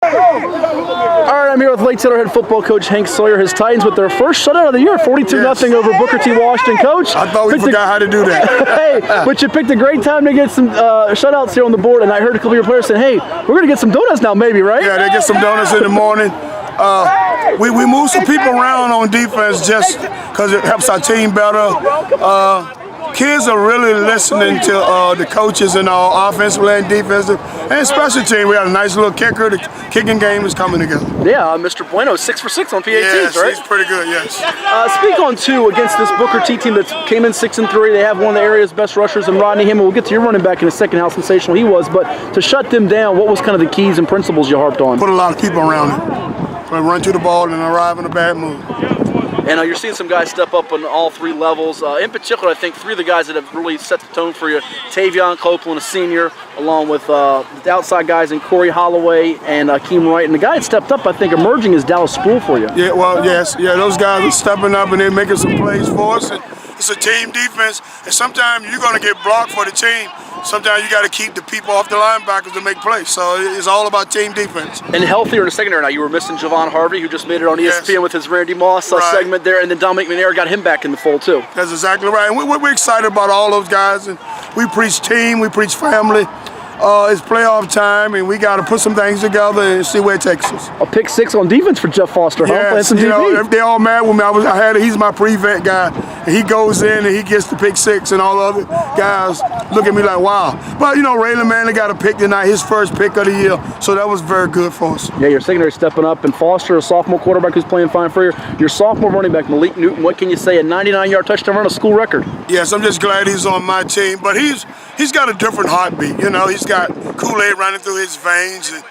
All right, I'm here with Lake Taylor head football coach Hank Sawyer. His Titans with their first shutout of the year, 42-0 over Booker T. Washington. Coach, I thought we forgot how to do that. Hey, but you picked a great time to get some shutouts here on the board, and I heard a couple of your players saying, "Hey, we're going to get some donuts now, maybe, right?" Yeah, they get some donuts in the morning. We move some people around on defense just because it helps our team better. Kids are really listening to the coaches in our offensive and defensive and special team. We got a nice little kicker. The kicking game is coming together. Yeah, Mr. Bueno, 6 for 6 on PATs, yes, right? He's pretty good, yes. Speak on two against this Booker T team that came in 6-3. They have one of the area's best rushers in Rodney Hammond. We'll get to your running back in a second, how sensational he was. But to shut them down, what was kind of the keys and principles you harped on? Put a lot of people around him. Run to the ball and arrive in a bad mood. And you're seeing some guys step up on all three levels. In particular, I think three of the guys that have really set the tone for you, Tavion Copeland, a senior, along with the outside guys in Corey Holloway and Keem Wright. And the guy that stepped up, I think, emerging is Dallas Spool for you. Yeah, well, yes. Yeah, those guys are stepping up and they're making some plays for us. And it's a team defense. And sometimes you're going to get blocked for the team. Sometimes you got to keep the people off the linebackers to make plays. So it's all about team defense. And healthier in the secondary now. You were missing Javon Harvey, who just made it on ESPN with his Randy Moss segment there, and then Dominic McNair got him back in the fold too. That's exactly right. And we're excited about all those guys. And we preach team, we preach family. It's playoff time, and we got to put some things together and see where it takes us. A pick 6 on defense for Jeff Foster, huh? Yes, you know, they all mad with me. He's my pre-vet guy, and he goes in and he gets the pick 6, and all the other guys look at me like, wow. But, you know, Raylan Manley got a pick tonight, his first pick of the year, so that was very good for us. Yeah, your secondary stepping up, and Foster, a sophomore quarterback who's playing fine for you. Your sophomore running back, Malik Newton, what can you say? A 99-yard touchdown run, a school record. Yes, I'm just glad he's on my team, but he's got a different heartbeat. You know, he's got Kool-Aid running through his veins, and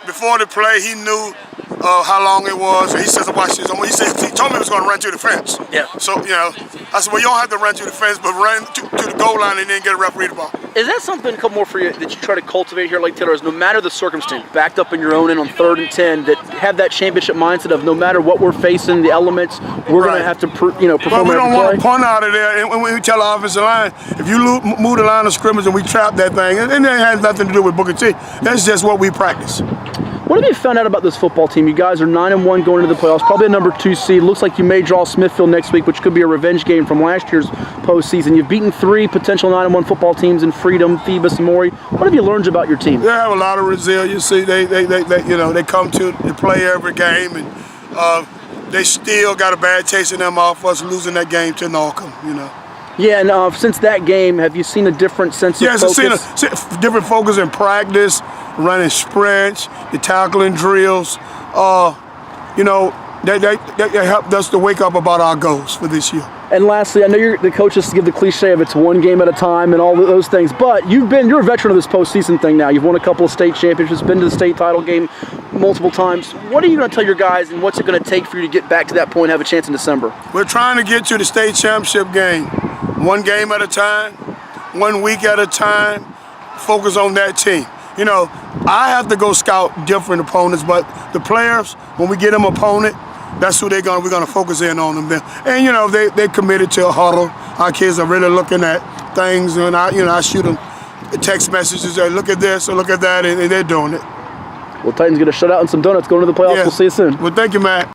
before the play, he knew how long it was. And he says, "Watch this." He told me he was going to run through the fence. Yeah. So you know, I said, "Well, you don't have to run through the fence, but run to the goal line and then get a referee the ball." Is that something, a couple more for you, that you try to cultivate here at Lake Taylor? Is no matter the circumstance, backed up in your own end on 3rd and 10, that have that championship mindset of no matter what we're facing, the elements, we're going to have to, perform. Well, we don't want to punt out of there, and when we tell our offensive line, if you move the line of scrimmage and we trap that thing, and it has nothing to do with Booker T. That's just what we practice. What have you found out about this football team? You guys are 9-1 going into the playoffs, probably a number 2 seed. Looks like you may draw Smithfield next week, which could be a revenge game from last year's postseason. You've beaten 3 potential 9-1 football teams in Freedom, Phoebus, and Maury. What have you learned about your team? They have a lot of resiliency. They come to play every game, and they still got a bad taste in them off us losing that game to Norfolk. You know. Yeah, and since that game, have you seen a different sense of focus? Yes, I've seen a different focus in practice, running sprints, the tackling drills. You know, they helped us to wake up about our goals for this year. And lastly, I know the coaches give the cliche of it's one game at a time and all those things, but you're a veteran of this postseason thing now. You've won a couple of state championships, been to the state title game multiple times. What are you going to tell your guys, and what's it going to take for you to get back to that point and have a chance in December? We're trying to get to the state championship game. One game at a time, 1 week at a time, focus on that team. You know, I have to go scout different opponents, but the players, when we get them opponent, that's who we're gonna focus in on them. And you know, they committed to a huddle. Our kids are really looking at things, and I shoot them text messages, look at this or look at that, and they're doing it. Well, Titans get a shutout and some donuts going to the playoffs. Yes. We'll see you soon. Well, thank you, Matt.